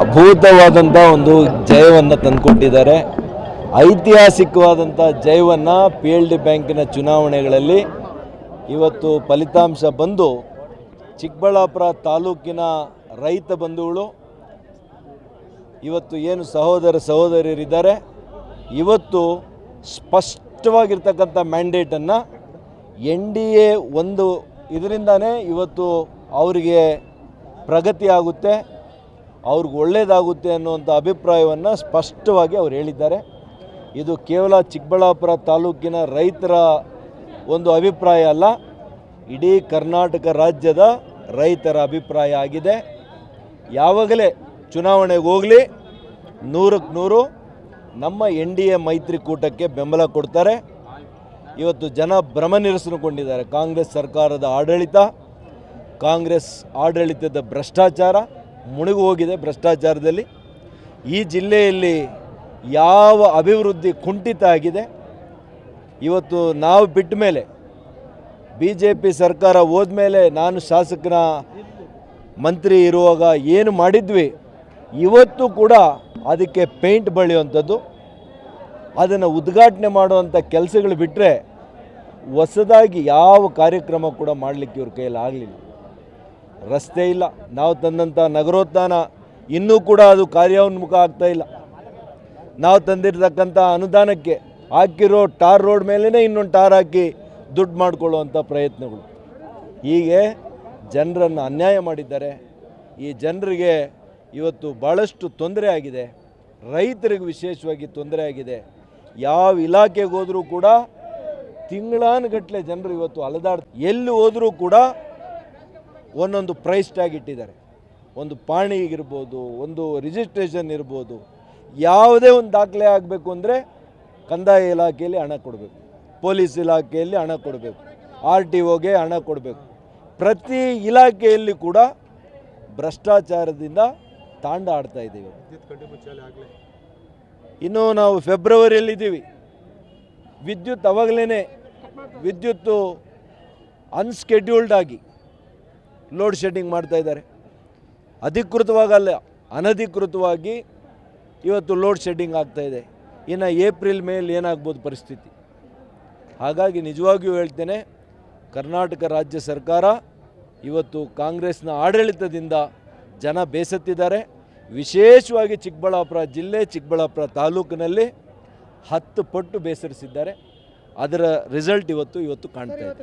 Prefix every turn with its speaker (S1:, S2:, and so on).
S1: ಅಭೂತವಾದಂಥ ಒಂದು ಜಯವನ್ನು ತಂದುಕೊಟ್ಟಿದ್ದಾರೆ. ಐತಿಹಾಸಿಕವಾದಂಥ ಜಯವನ್ನು PLD ಬ್ಯಾಂಕಿನ ಚುನಾವಣೆಗಳಲ್ಲಿ ಇವತ್ತು ಫಲಿತಾಂಶ ಬಂದು ಚಿಕ್ಕಬಳ್ಳಾಪುರ ತಾಲೂಕಿನ ರೈತ ಬಂಧುಗಳು ಇವತ್ತು ಏನು ಸಹೋದರ ಸಹೋದರಿಯರಿದ್ದಾರೆ ಇವತ್ತು ಸ್ಪಷ್ಟವಾಗಿರ್ತಕ್ಕಂಥ ಮ್ಯಾಂಡೇಟನ್ನು NDA ಒಂದು ಇದರಿಂದಾನೇ ಇವತ್ತು ಅವರಿಗೆ ಪ್ರಗತಿ ಆಗುತ್ತೆ, ಅವ್ರಿಗೆ ಒಳ್ಳೆಯದಾಗುತ್ತೆ ಅನ್ನುವಂಥ ಅಭಿಪ್ರಾಯವನ್ನು ಸ್ಪಷ್ಟವಾಗಿ ಅವರು ಹೇಳಿದ್ದಾರೆ. ಇದು ಕೇವಲ ಚಿಕ್ಕಬಳ್ಳಾಪುರ ತಾಲೂಕಿನ ರೈತರ ಒಂದು ಅಭಿಪ್ರಾಯ ಅಲ್ಲ, ಇಡೀ ಕರ್ನಾಟಕ ರಾಜ್ಯದ ರೈತರ ಅಭಿಪ್ರಾಯ ಆಗಿದೆ. ಯಾವಾಗಲೇ ಚುನಾವಣೆಗೆ ಹೋಗಲಿ 100ಕ್ಕೆ 100 ನಮ್ಮ NDA ಮೈತ್ರಿಕೂಟಕ್ಕೆ ಬೆಂಬಲ ಕೊಡ್ತಾರೆ. ಇವತ್ತು ಜನ ಭ್ರಮನಿರಸನಗೊಂಡಿದ್ದಾರೆ. ಕಾಂಗ್ರೆಸ್ ಸರ್ಕಾರದ ಆಡಳಿತ, ಕಾಂಗ್ರೆಸ್ ಆಡಳಿತದ ಭ್ರಷ್ಟಾಚಾರ ಮುಳುಗಿ ಹೋಗಿದೆ. ಭ್ರಷ್ಟಾಚಾರದಲ್ಲಿ ಈ ಜಿಲ್ಲೆಯಲ್ಲಿ ಯಾವ ಅಭಿವೃದ್ಧಿ ಕುಂಠಿತ ಆಗಿದೆ. ಇವತ್ತು ನಾವು ಬಿಟ್ಟ ಮೇಲೆ BJP ಸರ್ಕಾರ ಹೋದ್ಮೇಲೆ ನಾನು ಶಾಸಕನ ಮಂತ್ರಿ ಇರುವಾಗ ಏನು ಮಾಡಿದ್ವಿ ಇವತ್ತು ಕೂಡ ಅದಕ್ಕೆ ಪೇಂಟ್ ಬಳಿಯುವಂಥದ್ದು, ಅದನ್ನು ಉದ್ಘಾಟನೆ ಮಾಡುವಂಥ ಕೆಲಸಗಳು ಬಿಟ್ಟರೆ ಹೊಸದಾಗಿ ಯಾವ ಕಾರ್ಯಕ್ರಮ ಕೂಡ ಮಾಡಲಿಕ್ಕೆ ಇವ್ರ ಕೈಯಲ್ಲಿ ಆಗಲಿಲ್ಲ. ರಸ್ತೆ ಇಲ್ಲ, ನಾವು ತಂದಂಥ ನಗರೋತ್ಥಾನ ಇನ್ನೂ ಕೂಡ ಅದು ಕಾರ್ಯೋನ್ಮುಖ ಆಗ್ತಾ ಇಲ್ಲ. ನಾವು ತಂದಿರತಕ್ಕಂಥ ಅನುದಾನಕ್ಕೆ ಹಾಕಿರೋ ಟಾರ್ ರೋಡ್ ಮೇಲೇ ಇನ್ನೊಂದು ಟಾರ್ ಹಾಕಿ ದುಡ್ಡು ಮಾಡಿಕೊಳ್ಳುವಂಥ ಪ್ರಯತ್ನಗಳು. ಹೀಗೆ ಜನರನ್ನು ಅನ್ಯಾಯ ಮಾಡಿದ್ದಾರೆ. ಈ ಜನರಿಗೆ ಇವತ್ತು ಭಾಳಷ್ಟು ತೊಂದರೆ ಆಗಿದೆ. ರೈತರಿಗೆ ವಿಶೇಷವಾಗಿ ತೊಂದರೆ ಆಗಿದೆ. ಯಾವ ಇಲಾಖೆಗೆ ಹೋದರೂ ಕೂಡ ತಿಂಗಳಾನುಗಟ್ಟಲೆ ಜನರು ಇವತ್ತು ಎಲ್ಲಿ ಹೋದರೂ ಕೂಡ ಒಂದೊಂದು ಪ್ರೈಸ್ ಟ್ಯಾಗ್ ಇಟ್ಟಿದ್ದಾರೆ. ಒಂದು ಪಾಣಿಗಿರ್ಬೋದು, ಒಂದು ರಿಜಿಸ್ಟ್ರೇಷನ್ ಇರ್ಬೋದು, ಯಾವುದೇ ಒಂದು ದಾಖಲೆ ಆಗಬೇಕು ಅಂದರೆ ಕಂದಾಯ ಇಲಾಖೆಯಲ್ಲಿ ಹಣ ಕೊಡಬೇಕು, ಪೊಲೀಸ್ ಇಲಾಖೆಯಲ್ಲಿ ಹಣ ಕೊಡಬೇಕು, RTOಗೆ ಹಣ ಕೊಡಬೇಕು. ಪ್ರತಿ ಇಲಾಖೆಯಲ್ಲಿ ಕೂಡ ಭ್ರಷ್ಟಾಚಾರದಿಂದ ತಾಂಡ ಆಡ್ತಾ ಇದ್ದೀವಿ. ಇನ್ನು ನಾವು ಫೆಬ್ರವರಿಯಲ್ಲಿದ್ದೀವಿ. ವಿದ್ಯುತ್ ಅವಾಗಲೇ ವಿದ್ಯುತ್ತು ಅನ್ಸ್ಕೆಡ್ಯೂಲ್ಡ್ ಆಗಿ ಲೋಡ್ ಶೆಡ್ಡಿಂಗ್ ಮಾಡ್ತಾ ಇದ್ದಾರೆ. ಅಧಿಕೃತವಾಗಲ್ಲ, ಅನಧಿಕೃತವಾಗಿ ಇವತ್ತು ಲೋಡ್ ಶೆಡ್ಡಿಂಗ್ ಆಗ್ತಾಯಿದೆ. ಇನ್ನು ಏಪ್ರಿಲ್ ಮೇಲ್ ಏನಾಗ್ಬೋದು ಪರಿಸ್ಥಿತಿ. ಹಾಗಾಗಿ ನಿಜವಾಗಿಯೂ ಹೇಳ್ತೇನೆ, ಕರ್ನಾಟಕ ರಾಜ್ಯ ಸರ್ಕಾರ ಇವತ್ತು ಕಾಂಗ್ರೆಸ್ನ ಆಡಳಿತದಿಂದ ಜನ ಬೇಸತ್ತಿದ್ದಾರೆ. ವಿಶೇಷವಾಗಿ ಚಿಕ್ಕಬಳ್ಳಾಪುರ ಜಿಲ್ಲೆ, ಚಿಕ್ಕಬಳ್ಳಾಪುರ ತಾಲೂಕಿನಲ್ಲಿ 10 ಪಟ್ಟು ಬೇಸರಿಸಿದ್ದಾರೆ. ಅದರ ರಿಸಲ್ಟ್ ಇವತ್ತು ಕಾಣ್ತಾ ಇದೆ.